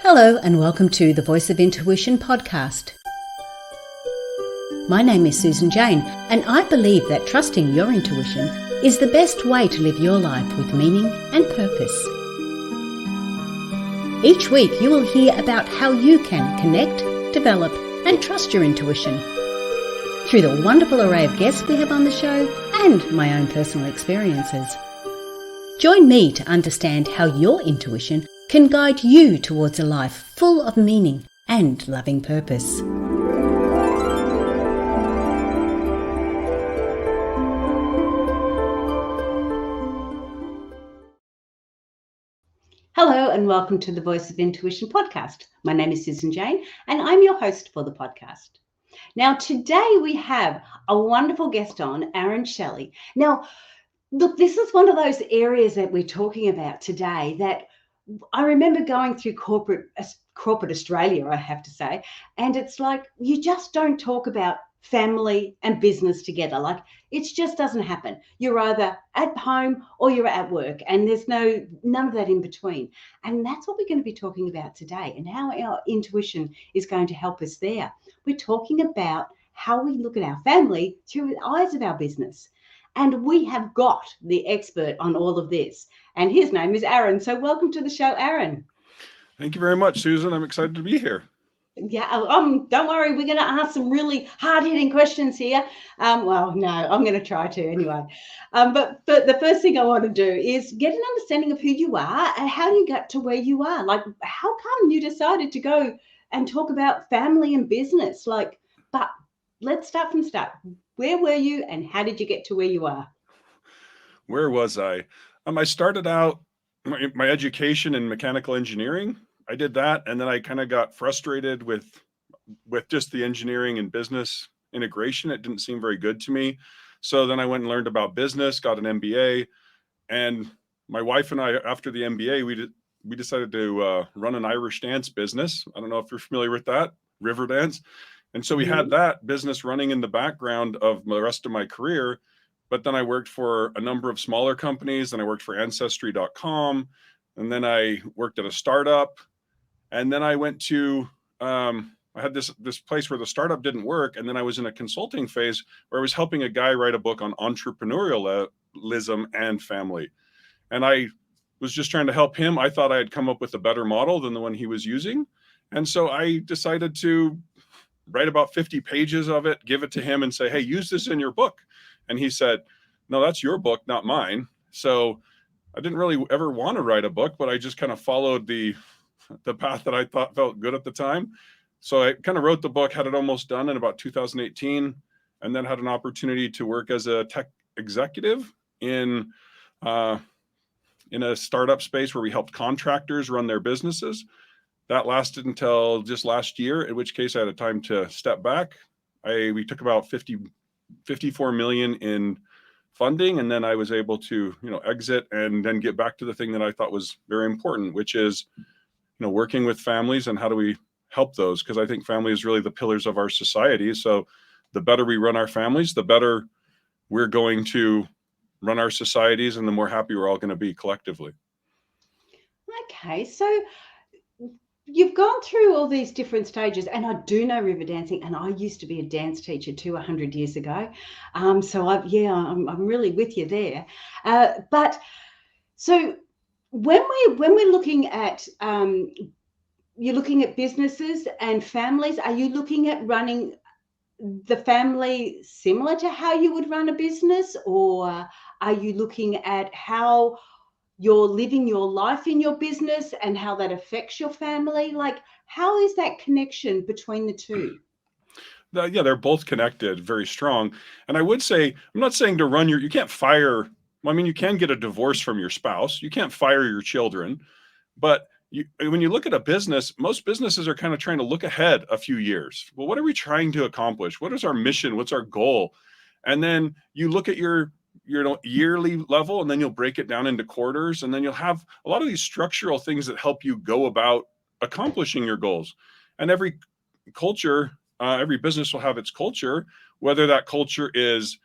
Hello and welcome to the Voice of Intuition podcast. My name is Susan Jane and I believe that trusting your intuition is the best way to live your life with meaning and purpose. Each week you will hear about how you can connect, develop and trust your intuition through the wonderful array of guests we have on the show and my own personal experiences. Join me to understand how your intuition can guide you towards a life full of meaning and loving purpose. Hello and welcome to the Voice of Intuition podcast. My name is Susan Jane and I'm your host for the podcast. Now today we have a wonderful guest on, Shelly. Now look, this is one of those areas that we're talking about today that I remember going through corporate Australia, I have to say, and it's like you just don't talk about family and business together. Like it just doesn't happen. You're either at home or you're at work, and there's none of that in between. And that's what we're going to be talking about today, and how our intuition is going to help us there. We're talking about how we look at our family through the eyes of our business. And we have got the expert on all of this. And his name is Aaron. So welcome to the show, Aaron. Thank you very much, Susan. I'm excited to be here. Yeah, don't worry. We're going to ask some really hard-hitting questions here. Well, no, I'm going to try to anyway. But the first thing I want to do is get an understanding of who you are and how you got to where you are. Like, how come you decided to go and talk about family and business? But let's start from the start. Where were you and how did you get to where you are? Where was I? I started out my education in mechanical engineering. I did that, and then I kind of got frustrated with just the engineering and business integration. It didn't seem very good to me. So then I went and learned about business, got an MBA, and my wife and I, after the MBA, we decided to run an Irish dance business. I don't know if you're familiar with that, river dance. And so we had that business running in the background of the rest of my career. But then I worked for a number of smaller companies, and I worked for ancestry.com. And then I worked at a startup. And then I went to, I had this place where the startup didn't work. And then I was in a consulting phase where I was helping a guy write a book on entrepreneurialism and family. And I was just trying to help him. I thought I had come up with a better model than the one he was using. And so I decided to write about 50 pages of it, give it to him and say, hey, use this in your book. And he said, no, that's your book, not mine. So I didn't really ever want to write a book, but I just kind of followed the path that I thought felt good at the time. So I kind of wrote the book, had it almost done in about 2018, and then had an opportunity to work as a tech executive in a startup space where we helped contractors run their businesses. That lasted until just last year, in which case I had a time to step back. We took about 54 million in funding, and then I was able to, exit and then get back to the thing that I thought was very important, which is, working with families and how do we help those? Because I think family is really the pillars of our society. So the better we run our families, the better we're going to run our societies, and the more happy we're all going to be collectively. Okay, so you've gone through all these different stages, and I do know river dancing, and I used to be a dance teacher 100 years ago. So I'm really with you there. But so when we're looking at you're looking at businesses and families, are you looking at running the family similar to how you would run a business, or are you looking at how you're living your life in your business and how that affects your family? Like, how is that connection between the two? Yeah, they're both connected, very strong. And I would say, I'm not saying to you can't fire. I mean, you can get a divorce from your spouse. You can't fire your children. But when you look at a business, most businesses are kind of trying to look ahead a few years. Well, what are we trying to accomplish? What is our mission? What's our goal? And then you look at your yearly level, and then you'll break it down into quarters, and then you'll have a lot of these structural things that help you go about accomplishing your goals. And every culture, every business will have its culture, whether that culture is,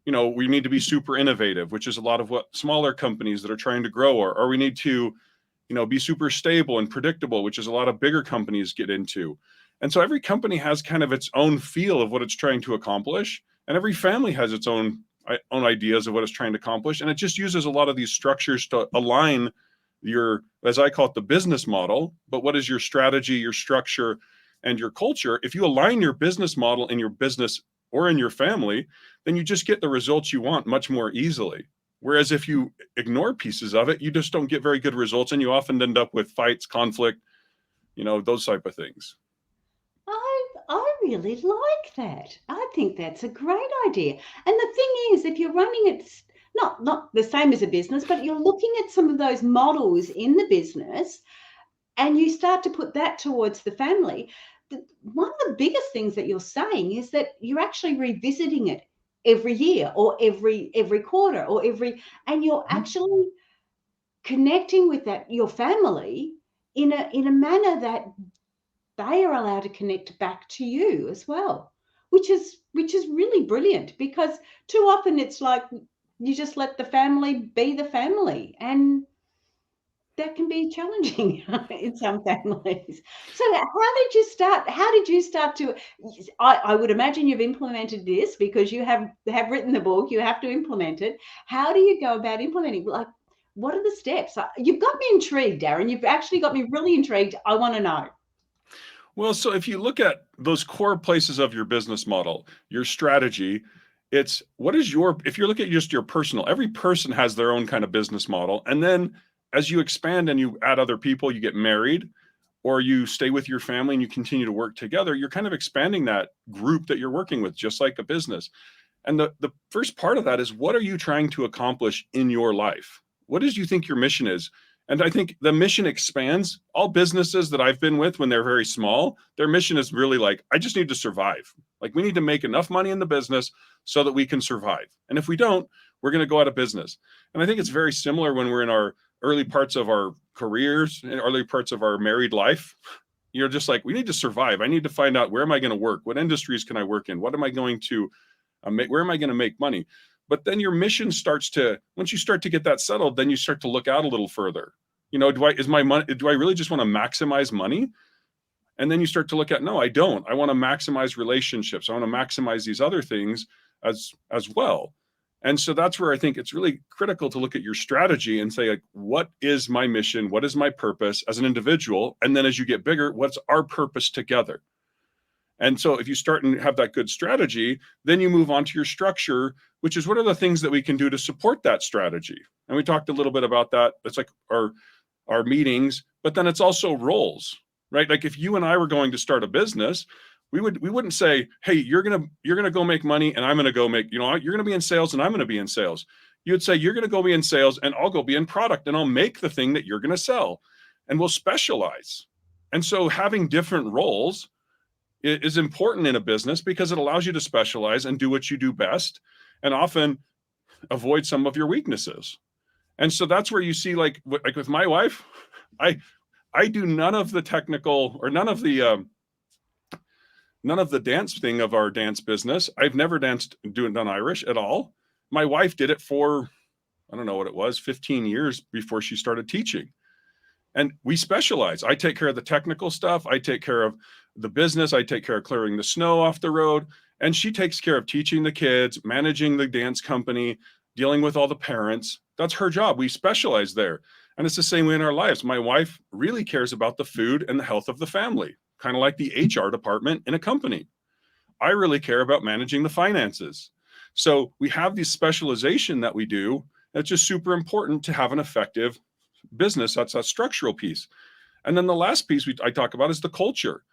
we need to be super innovative, which is a lot of what smaller companies that are trying to grow are, or we need to be super stable and predictable, which is a lot of bigger companies get into. And so every company has kind of its own feel of what it's trying to accomplish. And every family has its own ideas of what it's trying to accomplish. And it just uses a lot of these structures to align your, as I call it, the business model. But what is your strategy, your structure, and your culture? If you align your business model in your business or in your family, then you just get the results you want much more easily. Whereas if you ignore pieces of it, you just don't get very good results, and you often end up with fights, conflict, those type of things. I really like that. I think that's a great idea. And the thing is, if you're running it not the same as a business, but you're looking at some of those models in the business and you start to put that towards the family, one of the biggest things that you're saying is that you're actually revisiting it every year or every quarter or and you're actually connecting with your family in a manner that they are allowed to connect back to you as well, which is really brilliant, because too often it's like you just let the family be the family, and that can be challenging in some families. So how did you start to, I would imagine you've implemented this because you have written the book, you have to implement it. How do you go about implementing? Like, what are the steps? You've got me intrigued, Darren. You've actually got me really intrigued. I want to know. Well, so if you look at those core places of your business model, your strategy, it's if you look at just your personal, every person has their own kind of business model. And then as you expand and you add other people, you get married, or you stay with your family and you continue to work together, you're kind of expanding that group that you're working with, just like a business. And the first part of that is, what are you trying to accomplish in your life? What do you think your mission is? And I think the mission expands. All businesses that I've been with, when they're very small, their mission is really like, I just need to survive. Like, we need to make enough money in the business so that we can survive. And if we don't, we're going to go out of business. And I think it's very similar when we're in our early parts of our careers and early parts of our married life. You're just like, we need to survive. I need to find out, where am I going to work? What industries can I work in? What am I going to make? Where am I going to make money? But then your mission starts to, once you start to get that settled, then you start to look out a little further. Do I really just want to maximize money? And then you start to look at, no, I don't. I want to maximize relationships. I want to maximize these other things as well. And so that's where I think it's really critical to look at your strategy and say, like, what is my mission? What is my purpose as an individual? And then as you get bigger, what's our purpose together? And so if you start and have that good strategy, then you move on to your structure, which is, what are the things that we can do to support that strategy? And we talked a little bit about that. It's like our meetings, but then it's also roles, right? Like, if you and I were going to start a business, we wouldn't say, hey, you're gonna go make money and I'm gonna go make, you're gonna be in sales and I'm gonna be in sales. You would say, you're gonna go be in sales and I'll go be in product and I'll make the thing that you're gonna sell, and we'll specialize. And so having different roles is important in a business, because it allows you to specialize and do what you do best, and often avoid some of your weaknesses. And so that's where you see, like with my wife, I do none of the technical, or none of the dance thing of our dance business. I've never done Irish at all. My wife did it for, I don't know what it was, 15 years before she started teaching. And we specialize. I take care of the technical stuff. I take care of the business. I take care of clearing the snow off the road. And she takes care of teaching the kids, managing the dance company, dealing with all the parents. That's her job. We specialize there. And it's the same way in our lives. My wife really cares about the food and the health of the family, kind of like the HR department in a company. I really care about managing the finances. So we have this specialization that we do. That's just super important to have an effective business. That's that structural piece. And then the last piece I talk about is the culture.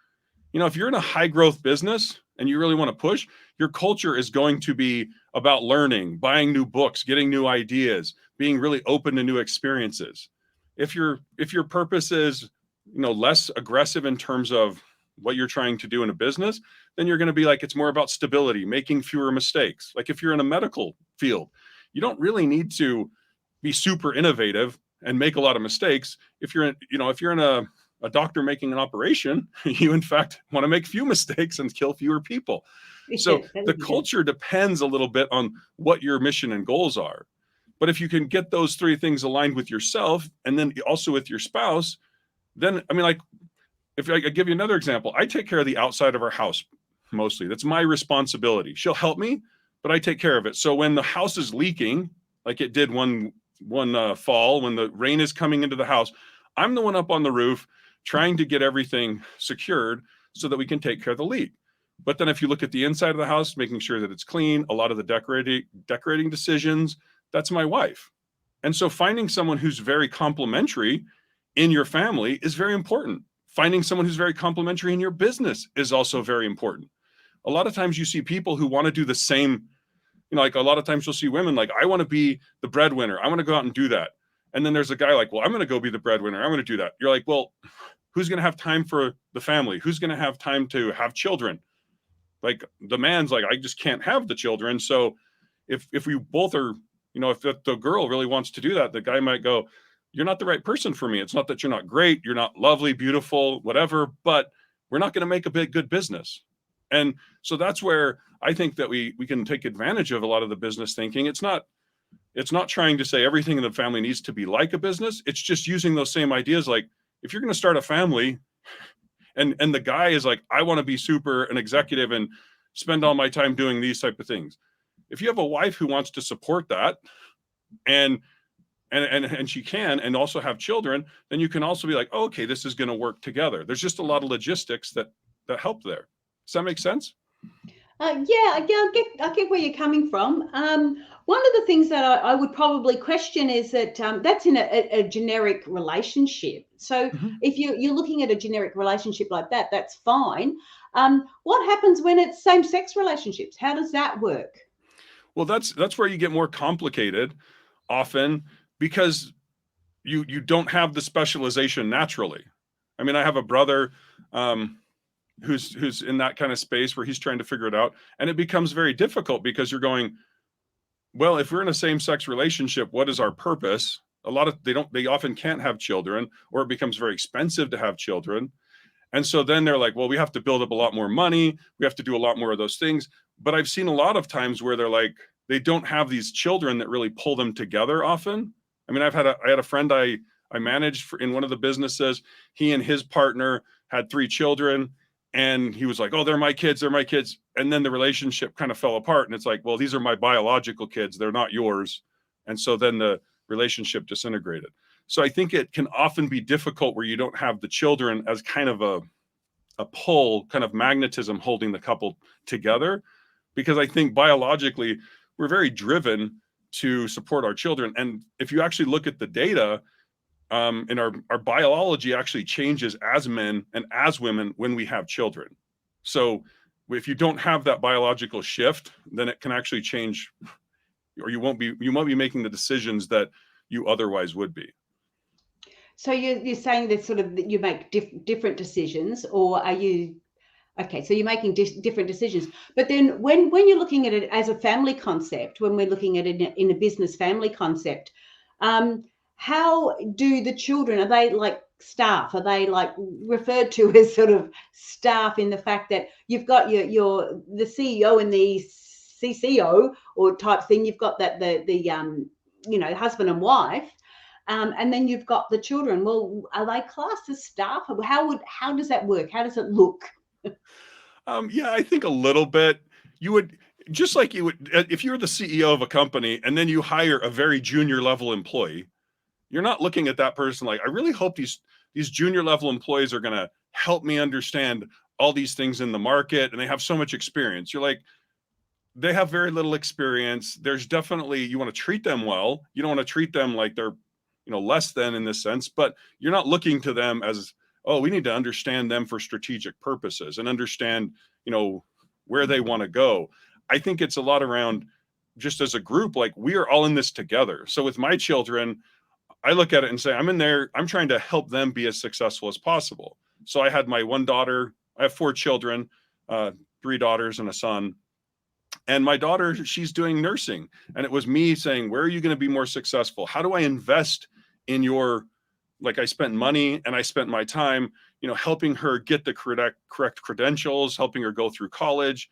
If you're in a high growth business and you really want to push, your culture is going to be about learning, buying new books, getting new ideas, being really open to new experiences. If your purpose is, less aggressive in terms of what you're trying to do in a business, then you're going to be like, it's more about stability, making fewer mistakes. Like, if you're in a medical field, you don't really need to be super innovative and make a lot of mistakes. If you're in a doctor making an operation, you in fact want to make few mistakes and kill fewer people. So the culture depends a little bit on what your mission and goals are. But if you can get those three things aligned with yourself and then also with your spouse, then, I mean, like, if I give you another example, I take care of the outside of our house mostly. That's my responsibility. She'll help me, but I take care of it. So when the house is leaking, like it did one fall, when the rain is coming into the house, I'm the one up on the roof trying to get everything secured so that we can take care of the leak. But then if you look at the inside of the house, making sure that it's clean, a lot of the decorating decisions, that's my wife. And so finding someone who's very complementary in your family is very important. Finding someone who's very complementary in your business is also very important. A lot of times you see people who want to do the same, like a lot of times you'll see women like, I want to be the breadwinner. I want to go out and do that. And then there's a guy like, well, I'm going to go be the breadwinner. I'm going to do that. You're like, well, who's going to have time for the family? Who's going to have time to have children? Like the man's like, I just can't have the children. So if we both are, if the girl really wants to do that, the guy might go, you're not the right person for me. It's not that you're not great, you're not lovely, beautiful, whatever, but we're not going to make a good business. And so that's where I think that we can take advantage of a lot of the business thinking. It's not trying to say everything in the family needs to be like a business. It's just using those same ideas. Like if you're going to start a family and the guy is like, I want to be super an executive and spend all my time doing these type of things. If you have a wife who wants to support that and she can, and also have children, then you can also be like, oh, okay, this is going to work together. There's just a lot of logistics that help there. Does that make sense? Yeah, I get where you're coming from. One of the things that I would probably question is that that's in a generic relationship. So if you're looking at a generic relationship like that, that's fine. What happens when it's same-sex relationships? How does that work? Well, that's where you get more complicated often, because you don't have the specialization naturally. I mean, I have a brother who's in that kind of space where he's trying to figure it out, and it becomes very difficult because you're going, well, if we're in a same-sex relationship, what is our purpose? They often can't have children, or it becomes very expensive to have children. And so then they're like, well, we have to build up a lot more money. We have to do a lot more of those things. But I've seen a lot of times where they're like, they don't have these children that really pull them together often. I mean, I had a friend I managed in one of the businesses. He and his partner had 3 children, and he was like, oh, they're my kids. And then the relationship kind of fell apart. And it's like, well, these are my biological kids. They're not yours. And so then the relationship disintegrated. So I think it can often be difficult where you don't have the children as kind of a pull, kind of magnetism holding the couple together, because I think biologically we're very driven to support our children. And if you actually look at the data, in our biology actually changes as men and as women when we have children. So if you don't have that biological shift, then it can actually change, or you won't be making the decisions that you otherwise would be. So you're saying that sort of you make different decisions, or are you? Okay, so you're making different decisions. But then when you're looking at it as a family concept, when we're looking at it in a business family concept, how do the children, are they like staff? Are they like referred to as sort of staff in the fact that you've got the CEO and the CCO or type thing, you've got that the husband and wife, and then you've got the children. Well, are they classed as staff? How does that work? How does it look? Yeah, I think a little bit. You would, just like you would, if you're the CEO of a company and then you hire a very junior level employee, you're not looking at that person like, I really hope these junior level employees are going to help me understand all these things in the market, and they have so much experience. You're like, they have very little experience. There's definitely, you want to treat them well. You don't want to treat them like they're, less than in this sense, but you're not looking to them as, oh, we need to understand them for strategic purposes and understand, where they want to go. I think it's a lot around just as a group, like we are all in this together. So with my children, I look at it and say, I'm in there, I'm trying to help them be as successful as possible. So I had my one daughter, I have 4 children, 3 daughters and a son. And my daughter, she's doing nursing. And it was me saying, where are you going to be more successful? How do I invest in I spent money and I spent my time, helping her get the correct credentials, helping her go through college,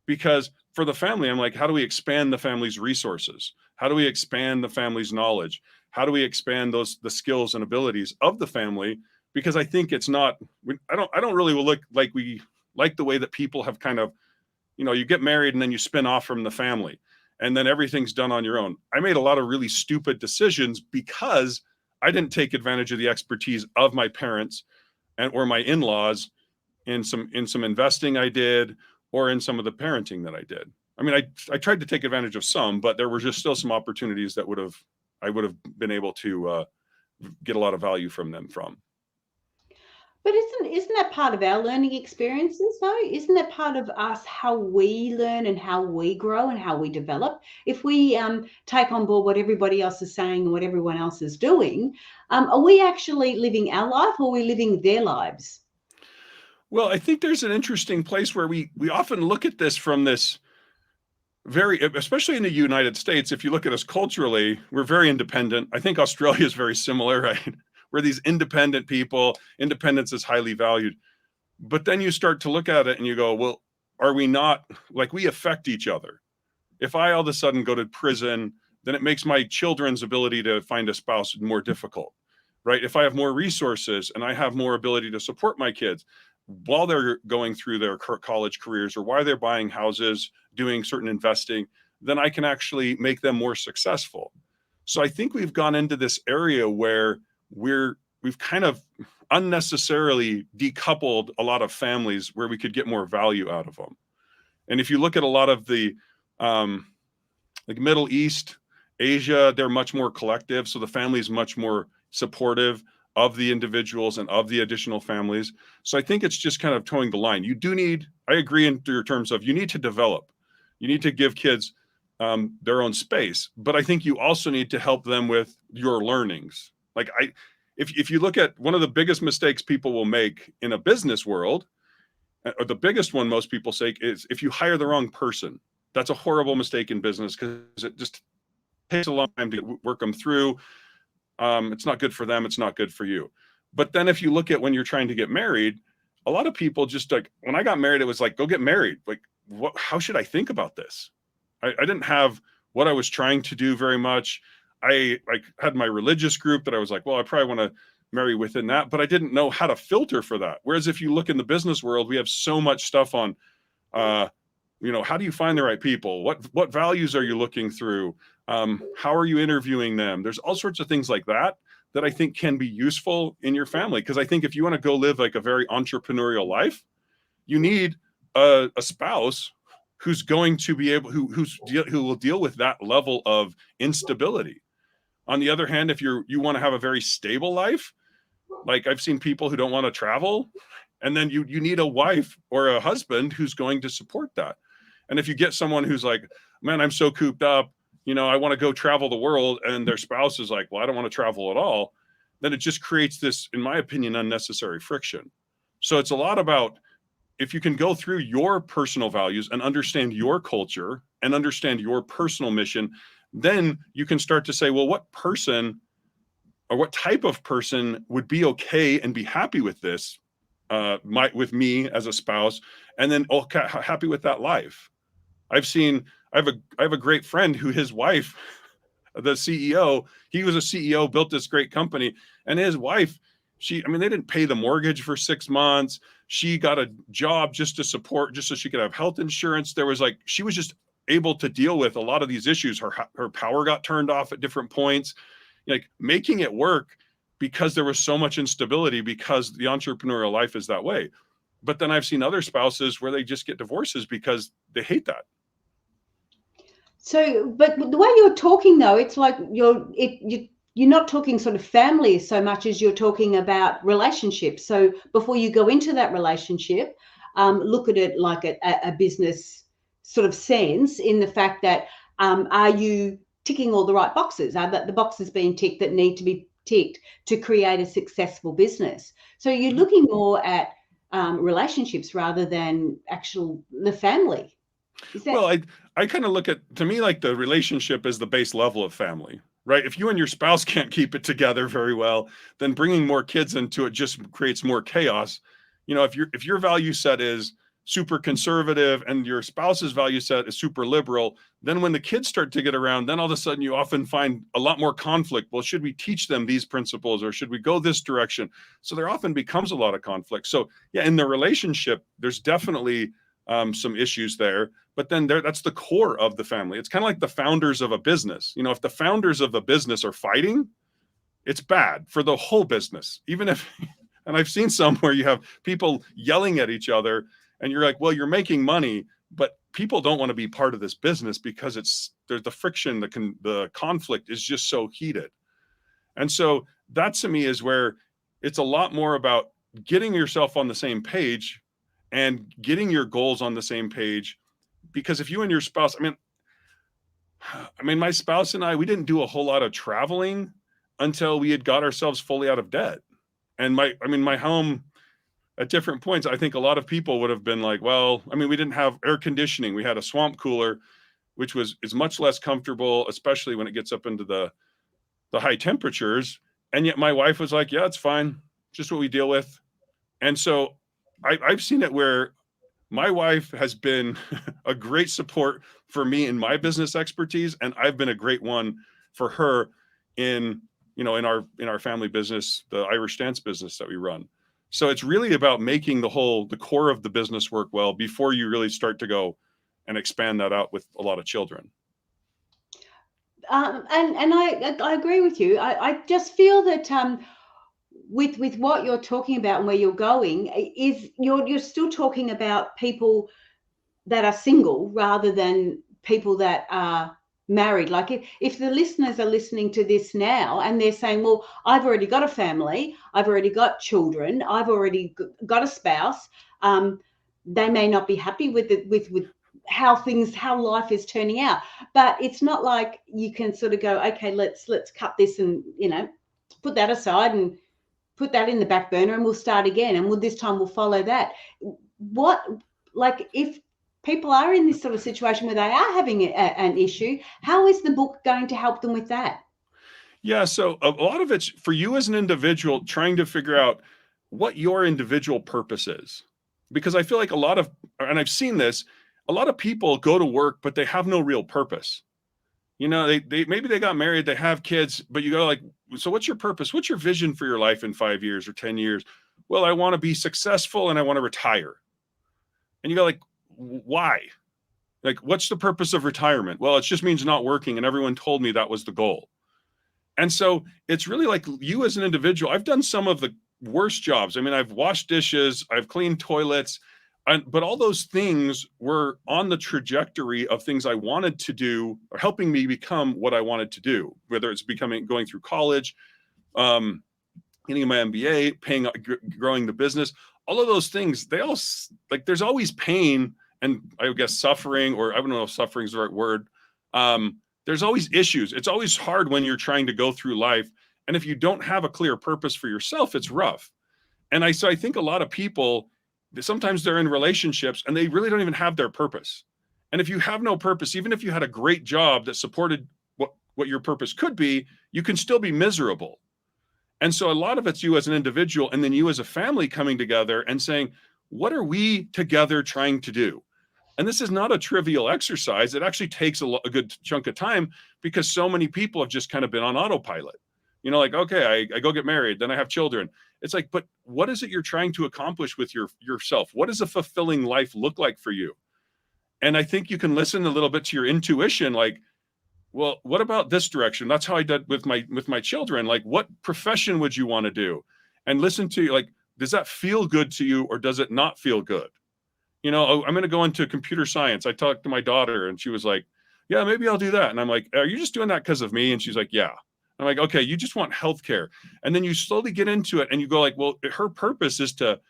because for the family, I'm like, how do we expand the family's resources? How do we expand the family's knowledge? How do we expand the skills and abilities of the family? Because I think it's not, I don't really look like we like the way that people have kind of, you get married and then you spin off from the family and then everything's done on your own. I made a lot of really stupid decisions because I didn't take advantage of the expertise of my parents or my in-laws in some investing I did, or in some of the parenting that I did. I mean, I tried to take advantage of some, but there were just still some opportunities that I would have been able to get a lot of value from them from. But isn't that part of our learning experiences though? Isn't that part of us, how we learn and how we grow and how we develop? If we take on board what everybody else is saying and what everyone else is doing, are we actually living our life, or are we living their lives? Well, I think there's an interesting place where we often look at this from this especially in the United States. If you look at us culturally, we're very independent. I think Australia is very similar, right? We're these independent people. Independence is highly valued. But then you start to look at it and you go, well, are we not, like, we affect each other? If I all of a sudden go to prison, then it makes my children's ability to find a spouse more difficult, right? If I have more resources and I have more ability to support my kids while they're going through their college careers, or while they're buying houses, doing certain investing, then I can actually make them more successful. So I think we've gone into this area where we've kind of unnecessarily decoupled a lot of families where we could get more value out of them. And if you look at a lot of the like Middle East, Asia, they're much more collective. So the family is much more supportive of the individuals and of the additional families. So I think it's just kind of towing the line. You do need, I agree in your terms of, you need to develop, you need to give kids their own space, but I think you also need to help them with your learnings. Like if you look at one of the biggest mistakes people will make in a business world, or the biggest one most people say, is if you hire the wrong person. That's a horrible mistake in business because it just takes a long time to work them through. It's not good for them. It's not good for you. But then if you look at when you're trying to get married, a lot of people just like, when I got married, it was like, go get married. Like, how should I think about this? I didn't have what I was trying to do very much. I had my religious group that I was like, well, I probably want to marry within that, but I didn't know how to filter for that. Whereas if you look in the business world, we have so much stuff on, how do you find the right people? What values are you looking through? How are you interviewing them? There's all sorts of things like that I think can be useful in your family. Because I think if you want to go live like a very entrepreneurial life, you need a spouse who's going to be able, who will deal with that level of instability. On the other hand, if you want to have a very stable life, like I've seen people who don't want to travel, and then you need a wife or a husband who's going to support that. And if you get someone who's like, man, I'm so cooped up, I want to go travel the world, and their spouse is like, well, I don't want to travel at all, then it just creates this, in my opinion, unnecessary friction. So it's a lot about, if you can go through your personal values and understand your culture and understand your personal mission, then you can start to say, well, what person or what type of person would be okay and be happy with this, with me as a spouse, and then happy with that life. I have a great friend who, his wife, the CEO, he was a CEO, built this great company, and his wife, they didn't pay the mortgage for 6 months. She got a job just to support, just so she could have health insurance. She was just able to deal with a lot of these issues. Her power got turned off at different points, like making it work, because there was so much instability, because the entrepreneurial life is that way. But then I've seen other spouses where they just get divorces because they hate that. So, but the way you're talking though, it's like you're not talking sort of family so much as you're talking about relationships. So before you go into that relationship, look at it like a business sort of sense, in the fact that are you ticking all the right boxes? Are the boxes being ticked that need to be ticked to create a successful business? So you're looking more at relationships rather than the family. Well, I kind of look at, to me, like the relationship is the base level of family, right? If you and your spouse can't keep it together very well, then bringing more kids into it just creates more chaos. If your value set is super conservative and your spouse's value set is super liberal, then when the kids start to get around, then all of a sudden you often find a lot more conflict. Well, should we teach them these principles or should we go this direction? So there often becomes a lot of conflict. So yeah, in the relationship, there's definitely some issues there, but then that's the core of the family. It's kind of like the founders of a business. You know, if the founders of a business are fighting, it's bad for the whole business. Even if, and I've seen some where you have people yelling at each other and you're like, well, you're making money, but people don't want to be part of this business because there's the friction, the conflict is just so heated. And so that to me is where it's a lot more about getting yourself on the same page and getting your goals on the same page. Because if you and your spouse, I mean, my spouse and I, we didn't do a whole lot of traveling until we had got ourselves fully out of debt. And my home at different points, I think a lot of people would have been like, well, I mean, we didn't have air conditioning. We had a swamp cooler, which is much less comfortable, especially when it gets up into the high temperatures. And yet my wife was like, yeah, it's fine. Just what we deal with. And so I've seen it where my wife has been a great support for me in my business expertise. And I've been a great one for her in our family business, the Irish dance business that we run. So it's really about making the core of the business work well before you really start to go and expand that out with a lot of children. And I agree with you. I just feel that with what you're talking about and where you're going is you're still talking about people that are single rather than people that are married. Like if the listeners are listening to this now and they're saying, well, I've already got a family, I've already got children, I've already got a spouse, they may not be happy with how life is turning out. But it's not like you can sort of go, okay, let's cut this and put that aside and put that in the back burner and we'll start again, and this time we'll follow that. If people are in this sort of situation where they are having an issue, how is the book going to help them with that? Yeah, so a lot of it's for you as an individual trying to figure out what your individual purpose is. Because I feel like and I've seen this, a lot of people go to work, but they have no real purpose. They maybe they got married, they have kids, but you go like, so what's your purpose? What's your vision for your life in 5 years or 10 years? Well, I want to be successful and I want to retire. And you go like, why? Like, what's the purpose of retirement? Well, it just means not working. And everyone told me that was the goal. And so it's really like you as an individual. I've done some of the worst jobs. I mean, I've washed dishes, I've cleaned toilets, but all those things were on the trajectory of things I wanted to do or helping me become what I wanted to do, whether it's going through college, getting my MBA, growing the business, all of those things, they all like, there's always pain and I guess suffering, or I don't know if suffering is the right word. There's always issues. It's always hard when you're trying to go through life. And if you don't have a clear purpose for yourself, it's rough. And so I think a lot of people, sometimes they're in relationships and they really don't even have their purpose. And if you have no purpose, even if you had a great job that supported what your purpose could be, you can still be miserable. And so a lot of it's you as an individual and then you as a family coming together and saying, what are we together trying to do? And this is not a trivial exercise. It actually takes a good chunk of time because so many people have just kind of been on autopilot. Like, okay, I go get married, then I have children. It's like, but what is it you're trying to accomplish with yourself? What does a fulfilling life look like for you? And I think you can listen a little bit to your intuition, like, well, what about this direction? That's how I did with my children. Like, what profession would you want to do? And listen to, like, does that feel good to you or does it not feel good? I'm going to go into computer science. I talked to my daughter and she was like, yeah, maybe I'll do that. And I'm like, are you just doing that because of me? And she's like, yeah. I'm like, okay, you just want healthcare. And then you slowly get into it and you go like, well, her purpose is to,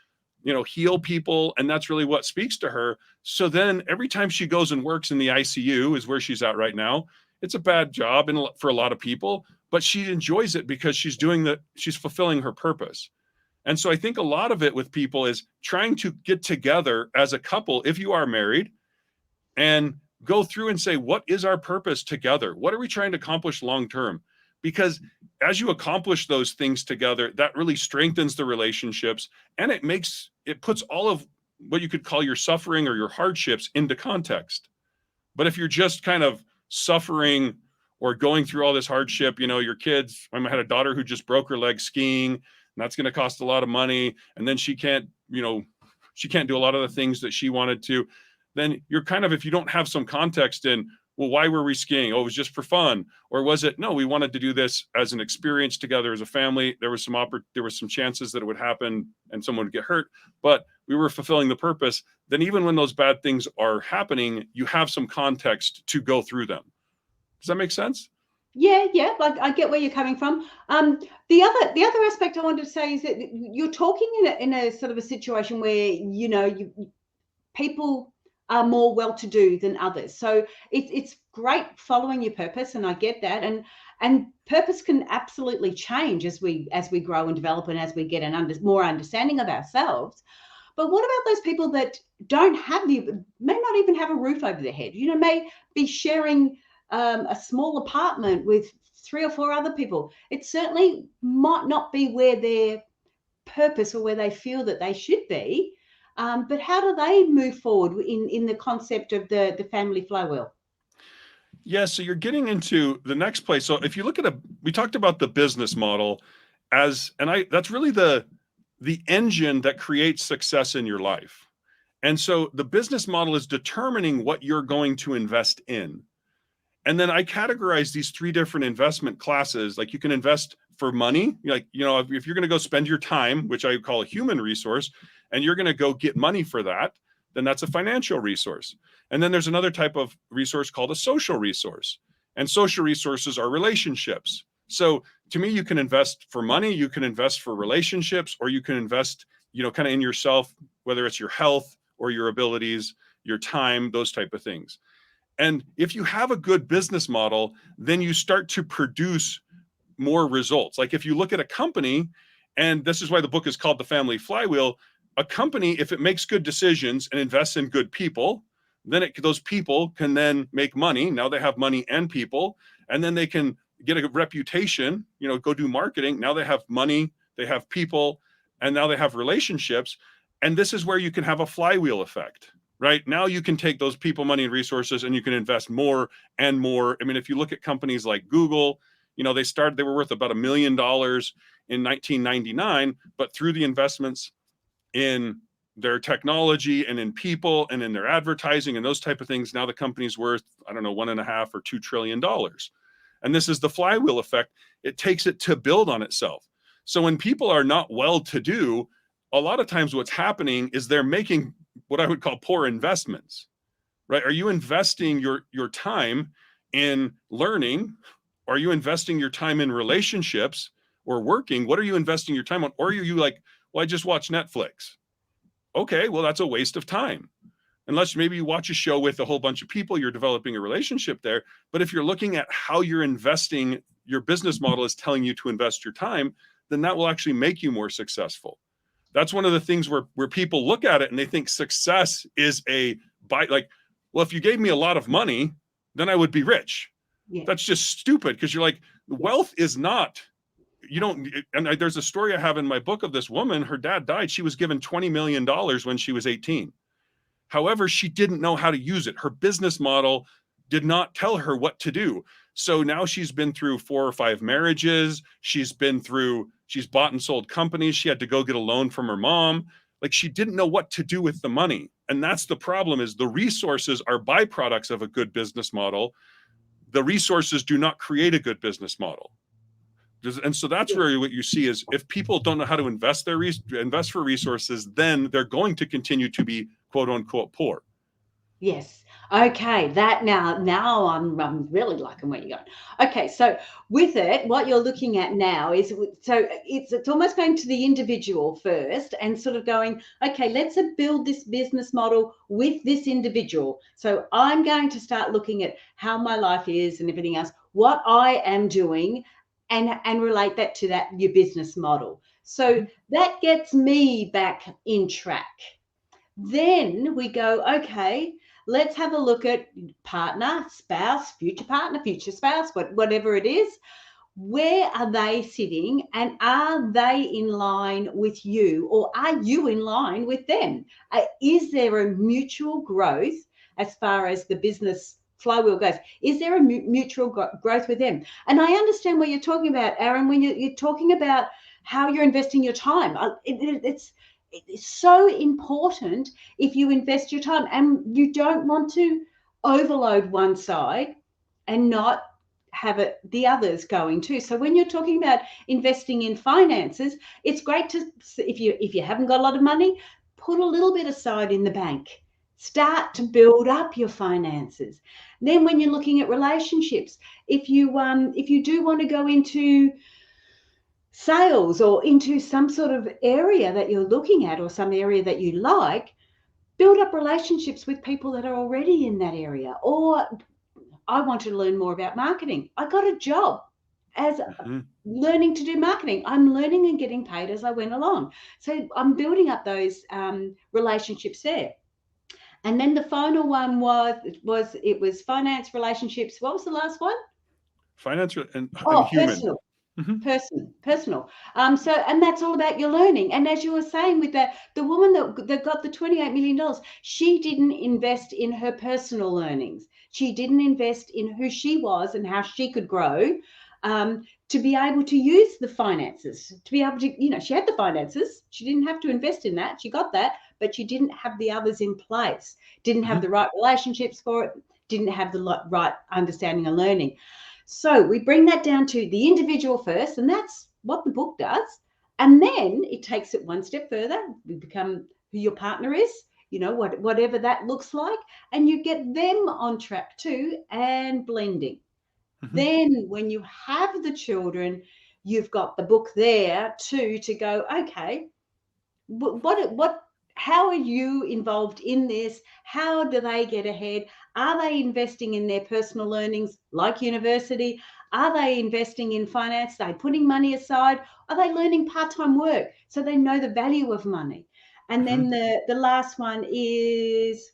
heal people. And that's really what speaks to her. So then every time she goes and works in the ICU is where she's at right now. It's a bad job for a lot of people, but she enjoys it because she's fulfilling her purpose. And so I think a lot of it with people is trying to get together as a couple, if you are married, and go through and say, what is our purpose together? What are we trying to accomplish long-term? Because as you accomplish those things together, that really strengthens the relationships and it puts all of what you could call your suffering or your hardships into context. But if you're just kind of suffering or going through all this hardship, your kids, I had a daughter who just broke her leg skiing, and that's going to cost a lot of money. And then she can't do a lot of the things that she wanted to. Then you're kind of, if you don't have some context in, well, why were we skiing? Oh, it was just for fun. Or was it, no, we wanted to do this as an experience together as a family. There was some chances that it would happen and someone would get hurt, but we were fulfilling the purpose. Then even when those bad things are happening, you have some context to go through them. Does that make sense? Yeah, I get where you're coming from. The other aspect I wanted to say is that you're talking in a sort of a situation where people are more well-to-do than others. So it's great following your purpose, and I get that. And purpose can absolutely change as we grow and develop, and as we get more understanding of ourselves. But what about those people that may not even have a roof over their head? May be sharing a small apartment with 3 or 4 other people. It certainly might not be where their purpose or where they feel that they should be. But how do they move forward in the concept of the family flywheel? Yeah, so you're getting into the next place. So if you look at we talked about the business model that's really the engine that creates success in your life. And so the business model is determining what you're going to invest in. And then I categorize these 3 different investment classes. Like, you can invest for money. Like, if you're going to go spend your time, which I call a human resource, and you're going to go get money for that, then that's a financial resource. And then there's another type of resource called a social resource. And social resources are relationships. So to me, you can invest for money, you can invest for relationships, or you can invest, kind of in yourself, whether it's your health or your abilities, your time, those type of things. And if you have a good business model, then you start to produce more results. Like, if you look at a company, and this is why the book is called The Family Flywheel, a company, if it makes good decisions and invests in good people, then those people can then make money. Now they have money and people, and then they can get a reputation, go do marketing. Now they have money, they have people, and now they have relationships. And this is where you can have a flywheel effect. Right now, you can take those people, money, and resources, and you can invest more and more. I mean, if you look at companies like Google, they were worth about $1 million in 1999, but through the investments in their technology and in people and in their advertising and those type of things, now the company's worth, I don't know, $1.5 or $2 trillion. And this is the flywheel effect. It takes it to build on itself. So when people are not well-to-do, a lot of times what's happening is they're making what I would call poor investments, right? Are you investing your time in learning? Are you investing your time in relationships or working? What are you investing your time on? Or are you like, well, I just watch Netflix. Okay, well, that's a waste of time. Unless maybe you watch a show with a whole bunch of people, you're developing a relationship there. But if you're looking at how you're investing, your business model is telling you to invest your time, then that will actually make you more successful. That's one of the things where people look at it and they think success is well, if you gave me a lot of money, then I would be rich. Yeah. That's just stupid, because you're like, wealth is not, and there's a story I have in my book of this woman. Her dad died. She was given $20 million when she was 18. However, she didn't know how to use it. Her business model did not tell her what to do. So now she's been through 4 or 5 marriages. She's bought and sold companies. She had to go get a loan from her mom. Like, she didn't know what to do with the money. And that's the problem, is the resources are byproducts of a good business model. The resources do not create a good business model. And so that's really what you see is, if people don't know how to invest for resources, then they're going to continue to be quote unquote poor. Yes. Okay. That now I'm really liking where you're going. Okay. So with it, what you're looking at now is, so it's almost going to the individual first and sort of going, okay, let's build this business model with this individual. So I'm going to start looking at how my life is and everything else, what I am doing, and relate that to your business model. So that gets me back in track. Then we go, okay, let's have a look at partner, spouse, future partner, future spouse, whatever it is. where are they sitting, and are they in line with you, or are you in line with them? Is there a mutual growth as far as the business flywheel goes? Is there a mutual growth with them? And I understand what you're talking about, Aaron, when you're talking about how you're investing your time. It's so important if you invest your time, and you don't want to overload one side and not have the others going too. So when you're talking about investing in finances, it's great to, if you haven't got a lot of money, put a little bit aside in the bank. Start to build up your finances. Then when you're looking at relationships, if you do want to go into sales or into some sort of area that you're looking at, or some area that you like, build up relationships with people that are already in that area. Or I want to learn more about marketing. I got a job as learning to do marketing. I'm learning and getting paid as I went along. So I'm building up those relationships there. And then the final one was finance, relationships. What was the last one? Finance and human. Personal. Personal. So, and that's all about your learning. And as you were saying, with the woman that got the $28 million, she didn't invest in her personal learnings. She didn't invest in who she was and how she could grow, to be able to use the finances, to be able to, she had the finances. She didn't have to invest in that. She got that, but she didn't have the others in place, didn't have the right relationships for it, didn't have the right understanding and learning. So we bring that down to the individual first, and that's what the book does. And then it takes it one step further. We become who your partner is, whatever that looks like, and you get them on track too, and blending. Then when you have the children, you've got the book there too, to go, okay, how are you involved in this? How do they get ahead? Are they investing in their personal learnings like university? Are they investing in finance? Are they putting money aside? Are they learning part-time work so they know the value of money? And then the last one is,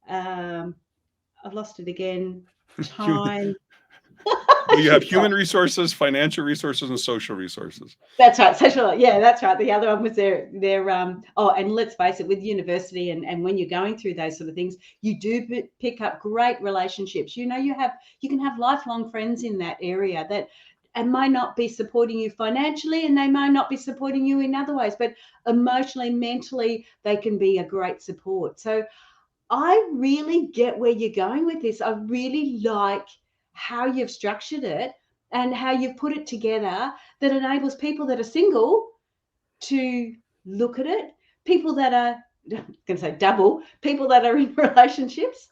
I've lost it again, time. Well, you have human resources, financial resources, and social resources. That's right. Social, yeah, that's right. The other one was their and let's face it, with university and when you're going through those sort of things, you do pick up great relationships. You can have lifelong friends in that area that might not be supporting you financially, and they might not be supporting you in other ways, but emotionally, mentally, they can be a great support. So I really get where you're going with this. I really like how you've structured it and how you've put it together that enables people that are single to look at it, people that are, I'm going to say double, people that are in relationships,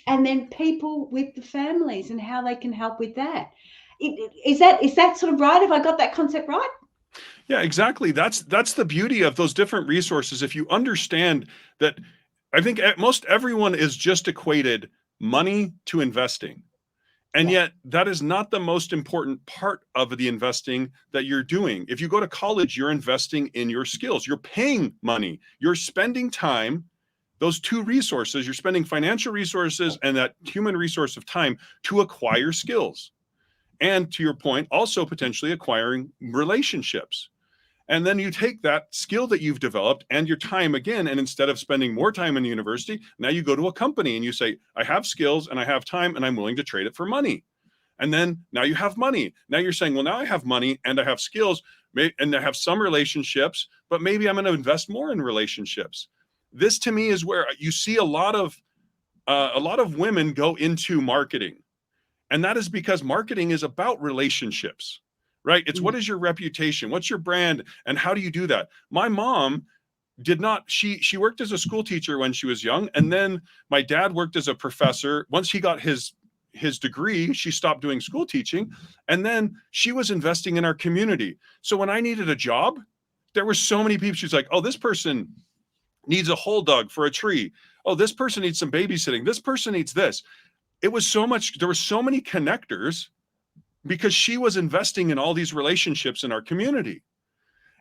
and then people with the families and how they can help with that. Is that sort of right? Have I got that concept right? Yeah, exactly. That's the beauty of those different resources. If you understand that, I think most everyone is just equated money to investing. And yet that is not the most important part of the investing that you're doing. If you go to college, you're investing in your skills. You're paying money. You're spending time. Those two resources, you're spending financial resources and that human resource of time to acquire skills. And to your point, also potentially acquiring relationships. And then you take that skill that you've developed and your time again, and instead of spending more time in the university, now you go to a company and you say, I have skills and I have time and I'm willing to trade it for money. And then now you have money. Now you're saying, well, now I have money and I have skills and I have some relationships, but maybe I'm going to invest more in relationships. This to me is where you see a lot of women go into marketing. And that is because marketing is about relationships. Right? It's what is your reputation? What's your brand? And how do you do that? My mom did not, she worked as a school teacher when she was young. And then my dad worked as a professor. Once he got his degree, she stopped doing school teaching. And then she was investing in our community. So when I needed a job, there were so many people. She's like, oh, this person needs a hole dug for a tree. Oh, this person needs some babysitting. This person needs this. It was so much, there were so many connectors because she was investing in all these relationships in our community.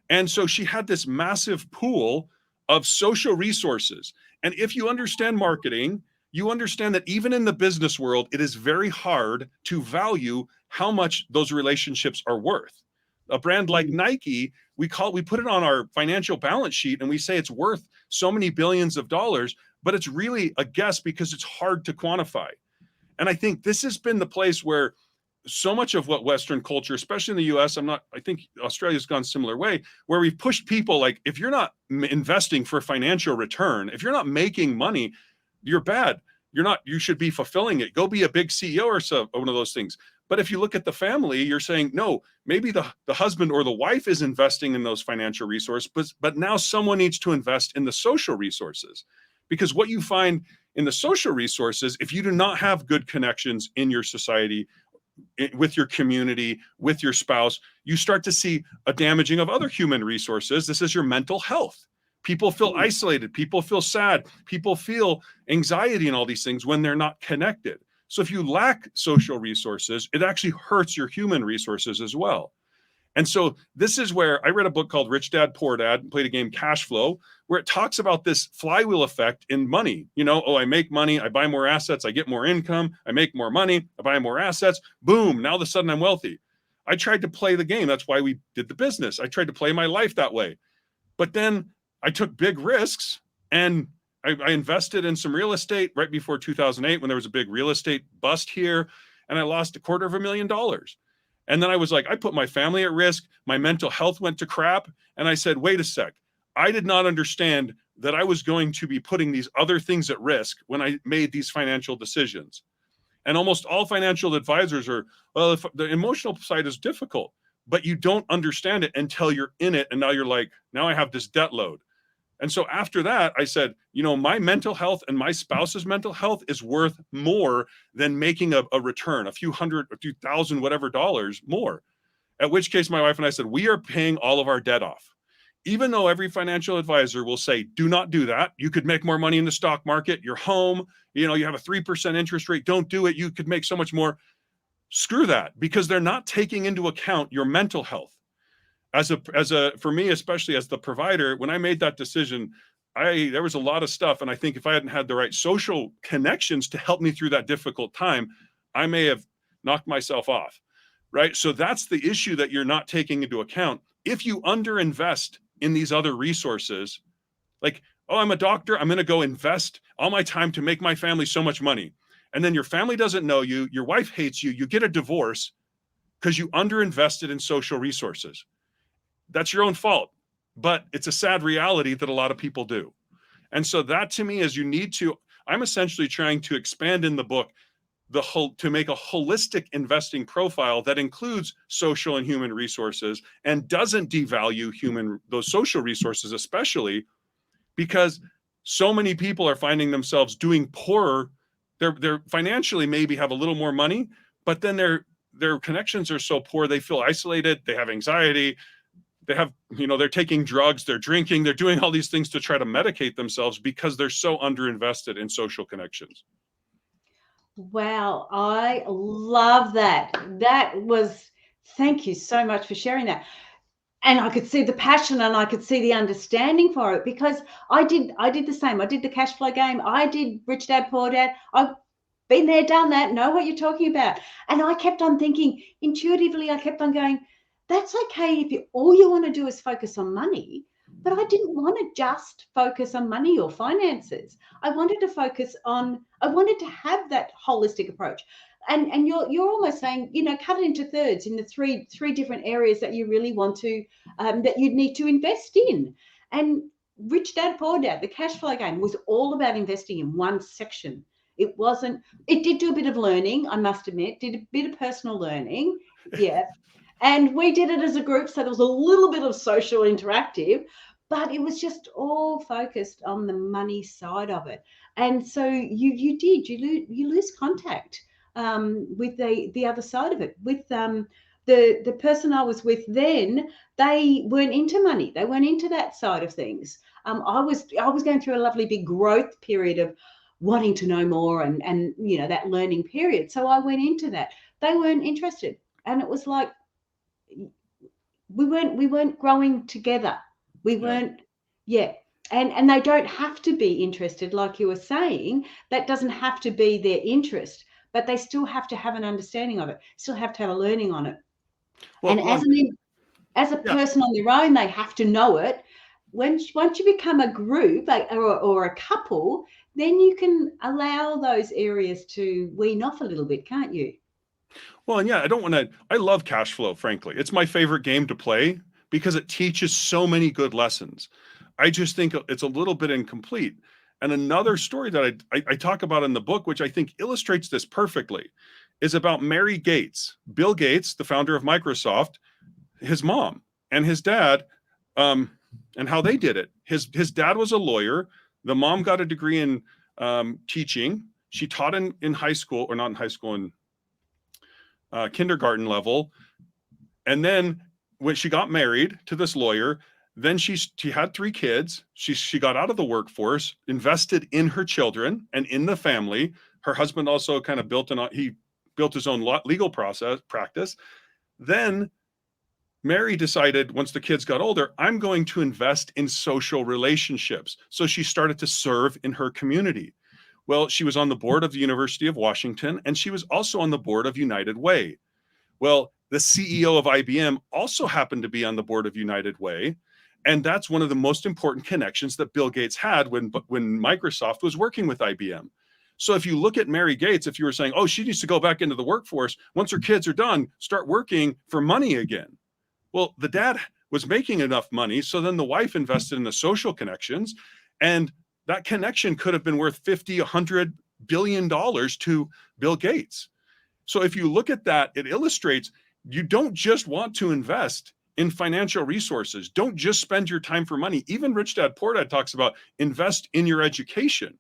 And so she had this massive pool of social resources. And if you understand marketing, you understand that even in the business world, it is very hard to value how much those relationships are worth. A brand like Nike, we put it on our financial balance sheet and we say it's worth so many billions of dollars, but it's really a guess because it's hard to quantify. And I think this has been the place where so much of what Western culture, especially in the US, I think Australia's gone a similar way, where we've pushed people like, if you're not investing for financial return, if you're not making money, you're bad. You should be fulfilling it. Go be a big CEO or so, one of those things. But if you look at the family, you're saying, no, maybe the husband or the wife is investing in those financial resources, but now someone needs to invest in the social resources. Because what you find in the social resources, if you do not have good connections in your society, with your community, with your spouse, you start to see a damaging of other human resources. This is your mental health. People feel isolated. People feel sad. People feel anxiety and all these things when they're not connected. So if you lack social resources, it actually hurts your human resources as well. And so this is where I read a book called Rich Dad, Poor Dad, and played a game, Cash Flow, where it talks about this flywheel effect in money. I make money, I buy more assets, I get more income, I make more money, I buy more assets, boom, now all of a sudden I'm wealthy. I tried to play the game. That's why we did the business. I tried to play my life that way. But then I took big risks and I invested in some real estate right before 2008 when there was a big real estate bust here, and I lost $250,000. And then I was like, I put my family at risk. My mental health went to crap. And I said, wait a sec. I did not understand that I was going to be putting these other things at risk when I made these financial decisions. And almost all financial advisors are, well, if the emotional side is difficult, but you don't understand it until you're in it. And now you're like, now I have this debt load. And so after that, I said, my mental health and my spouse's mental health is worth more than making a return, a few hundred, a few thousand, whatever dollars more. At which case my wife and I said, we are paying all of our debt off. Even though every financial advisor will say, do not do that. You could make more money in the stock market. You're home. You have a 3% interest rate. Don't do it. You could make so much more. Screw that, because they're not taking into account your mental health. For me, especially as the provider, when I made that decision, there was a lot of stuff. And I think if I hadn't had the right social connections to help me through that difficult time, I may have knocked myself off. Right. So that's the issue that you're not taking into account. If you underinvest in these other resources, like, oh, I'm a doctor, I'm going to go invest all my time to make my family so much money. And then your family doesn't know you, your wife hates you, you get a divorce because you underinvested in social resources. That's your own fault, but it's a sad reality that a lot of people do. And so that to me is I'm essentially trying to expand in the book to make a holistic investing profile that includes social and human resources and doesn't devalue those social resources, especially because so many people are finding themselves doing poorer. They're financially maybe have a little more money, but then their connections are so poor, they feel isolated, they have anxiety, they're taking drugs, they're drinking, they're doing all these things to try to medicate themselves because they're so underinvested in social connections. Wow, I love that. Thank you so much for sharing that. And I could see the passion and I could see the understanding for it, because I did the same. I did the cash flow game. I did Rich Dad, Poor Dad. I've been there, done that, know what you're talking about. And I kept on thinking intuitively, I kept on going, that's okay if all you want to do is focus on money. But I didn't want to just focus on money or finances. I wanted to have that holistic approach. And you're almost saying, cut it into thirds in the three different areas that you really want to, that you need to invest in. And Rich Dad, Poor Dad, the cash flow game, was all about investing in one section. It did do a bit of learning, I must admit, did a bit of personal learning. Yeah. And we did it as a group, so there was a little bit of social interactive, but it was just all focused on the money side of it. And so you lose contact with the other side of it. With the person I was with then, they weren't into money. They weren't into that side of things. I was going through a lovely big growth period of wanting to know more and that learning period. So I went into that. They weren't interested, and it was like, we weren't growing together. We weren't, yeah. And they don't have to be interested, like you were saying. That doesn't have to be their interest. but they still have to have an understanding of it, still have to have a learning on it. Well, And as a yeah. person on their own, they have to know it. Once you become a group or a couple, then you can allow those areas to wean off a little bit, can't you? Well, and yeah, I love cash flow, frankly. It's my favorite game to play because it teaches so many good lessons. I just think it's a little bit incomplete. And another story that I talk about in the book, which I think illustrates this perfectly, is about Mary Gates. Bill Gates, the founder of Microsoft, his mom and his dad, and how they did it. His dad was a lawyer. The mom got a degree in teaching. She taught in high school, or not in high school, in kindergarten level. And then when she got married to this lawyer, then she had 3 kids. She got out of the workforce, invested in her children and in the family. Her husband also kind of built his own legal practice. Then Mary decided, once the kids got older, I'm going to invest in social relationships. So she started to serve in her community. Well, she was on the board of the University of Washington, and she was also on the board of United Way. Well, the CEO of IBM also happened to be on the board of United Way. And that's one of the most important connections that Bill Gates had when Microsoft was working with IBM. So if you look at Mary Gates, if you were saying, oh, she needs to go back into the workforce, once her kids are done, start working for money again. Well, the dad was making enough money, so then the wife invested in the social connections, and that connection could have been worth $50, $100 billion to Bill Gates. So if you look at that, it illustrates you don't just want to invest in financial resources. Don't just spend your time for money. Even Rich Dad Poor Dad talks about invest in your education.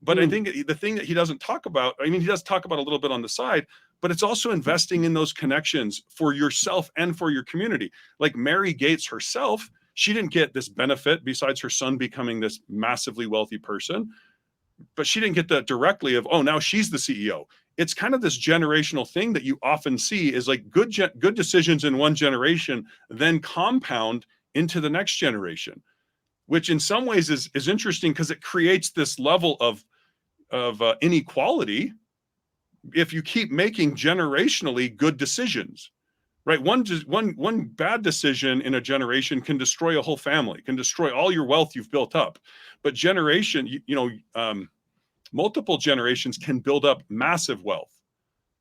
But I think the thing that he doesn't talk about, I mean, he does talk about a little bit on the side, but it's also investing in those connections for yourself and for your community. Like Mary Gates herself, she didn't get this benefit besides her son becoming this massively wealthy person, but she didn't get that directly of, oh, now she's the CEO. It's kind of this generational thing that you often see is like good decisions in one generation then compound into the next generation, which in some ways is interesting because it creates this level of inequality if you keep making generationally good decisions, right? One bad decision in a generation can destroy a whole family, can destroy all your wealth you've built up. But multiple generations can build up massive wealth.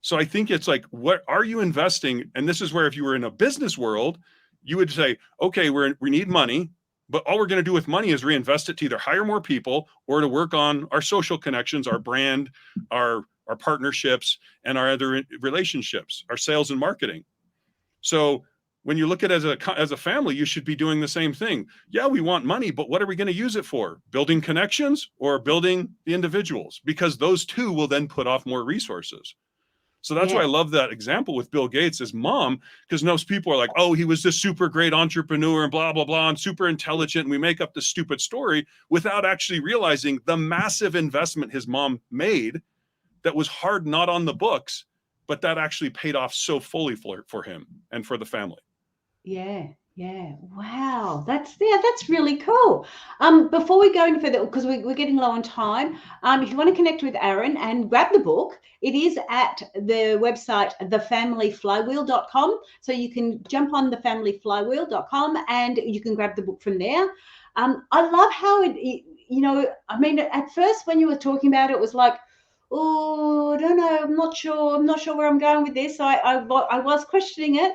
So I think it's like, what are you investing? And this is where if you were in a business world, you would say, okay, we need money, but all we're going to do with money is reinvest it to either hire more people or to work on our social connections, our brand, our partnerships, and our other relationships, our sales and marketing. So when you look at it as a family, you should be doing the same thing. Yeah, we want money, but what are we going to use it for? Building connections or building the individuals? Because those two will then put off more resources. So that's why I love that example with Bill Gates' his mom, because most people are like, oh, he was this super great entrepreneur and blah, blah, blah, and super intelligent. And we make up this stupid story without actually realizing the massive investment his mom made that was hard, not on the books, but that actually paid off so fully for him and for the family. Yeah. Wow. That's really cool. Before we go any further, because we're getting low on time, if you want to connect with Aaron and grab the book, it is at the website thefamilyflywheel.com. So you can jump on thefamilyflywheel.com and you can grab the book from there. I love how I mean, at first when you were talking about it, it was like, oh, I don't know, I'm not sure where I'm going with this. I was questioning it.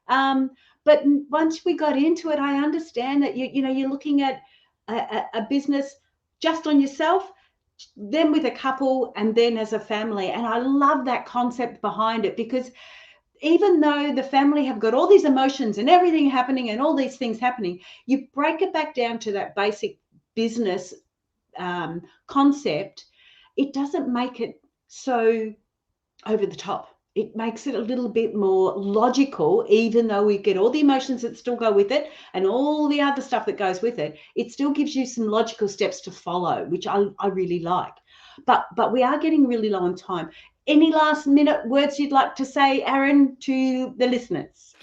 But once we got into it, I understand that you're looking at a business just on yourself, then with a couple, and then as a family. And I love that concept behind it, because even though the family have got all these emotions and everything happening and all these things happening, you break it back down to that basic business concept. It doesn't make it so over the top. It makes it a little bit more logical, even though we get all the emotions that still go with it and all the other stuff that goes with it. It still gives you some logical steps to follow, which I really like. But we are getting really low on time. Any last minute words you'd like to say, Aaron, to the listeners?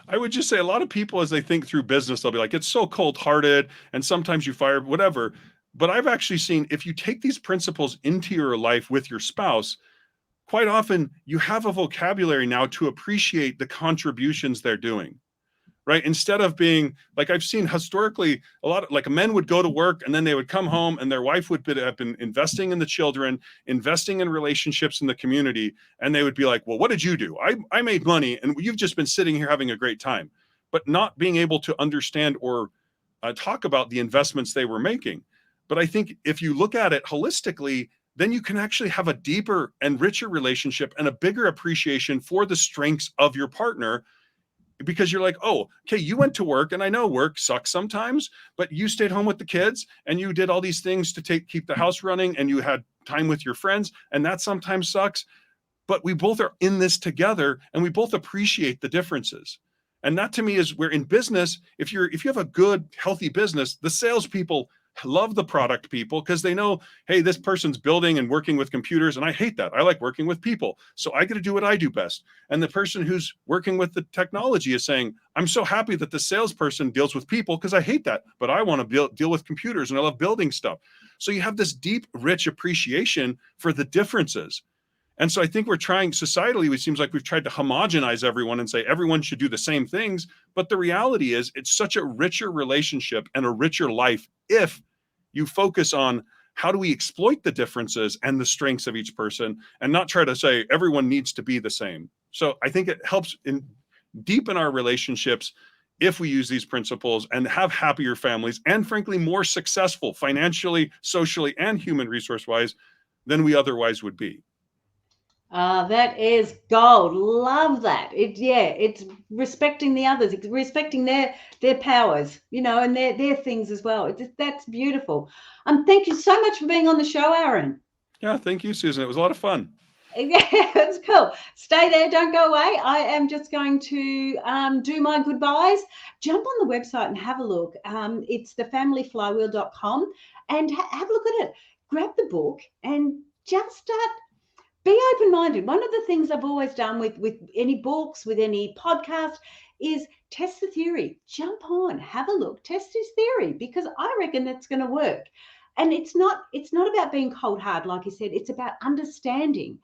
I would just say a lot of people, as they think through business, they'll be like, it's so cold-hearted and sometimes you fire, whatever. But I've actually seen if you take these principles into your life with your spouse, quite often you have a vocabulary now to appreciate the contributions they're doing, right? Instead of being like, I've seen historically a lot of like men would go to work and then they would come home and their wife would have been investing in the children, investing in relationships in the community. And they would be like, well, what did you do? I made money and you've just been sitting here having a great time, but not being able to understand or talk about the investments they were making. But I think if you look at it holistically, then you can actually have a deeper and richer relationship and a bigger appreciation for the strengths of your partner, because you're like, oh, okay, you went to work and I know work sucks sometimes, but you stayed home with the kids and you did all these things to keep the house running and you had time with your friends, and that sometimes sucks. But we both are in this together and we both appreciate the differences. And that to me is where in business, if you have a good, healthy business, the salespeople love the product people because they know, hey, this person's building and working with computers, and I hate that. I like working with people. So I got to do what I do best. And the person who's working with the technology is saying, I'm so happy that the salesperson deals with people because I hate that, but I want to deal with computers and I love building stuff. So you have this deep, rich appreciation for the differences. And so I think we're trying societally, it seems like we've tried to homogenize everyone and say everyone should do the same things. But the reality is it's such a richer relationship and a richer life if you focus on how do we exploit the differences and the strengths of each person and not try to say everyone needs to be the same. So I think it helps deepen our relationships if we use these principles and have happier families and frankly more successful financially, socially, and human resource wise than we otherwise would be. That is gold. Love that. It's respecting the others, it's respecting their powers, and their things as well. That's beautiful. Thank you so much for being on the show, Aaron. Yeah, thank you, Susan. It was a lot of fun. Yeah, that's cool. Stay there. Don't go away. I am just going to do my goodbyes. Jump on the website and have a look. It's thefamilyflywheel.com and have a look at it. Grab the book and just start. Be open-minded. One of the things I've always done with any books, with any podcast, is test the theory. Jump on, have a look, test his theory, because I reckon that's going to work. And it's not about being cold hard, like you said. It's about understanding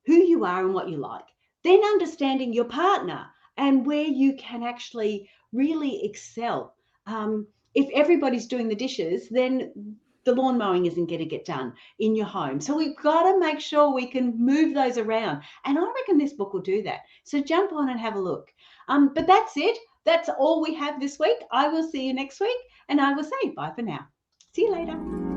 who you are and what you like. Then understanding your partner and where you can actually really excel. If everybody's doing the dishes, then the lawn mowing isn't going to get done in your home. So we've got to make sure we can move those around. And I reckon this book will do that. So jump on and have a look. But that's it. That's all we have this week. I will see you next week. And I will say bye for now. See you later.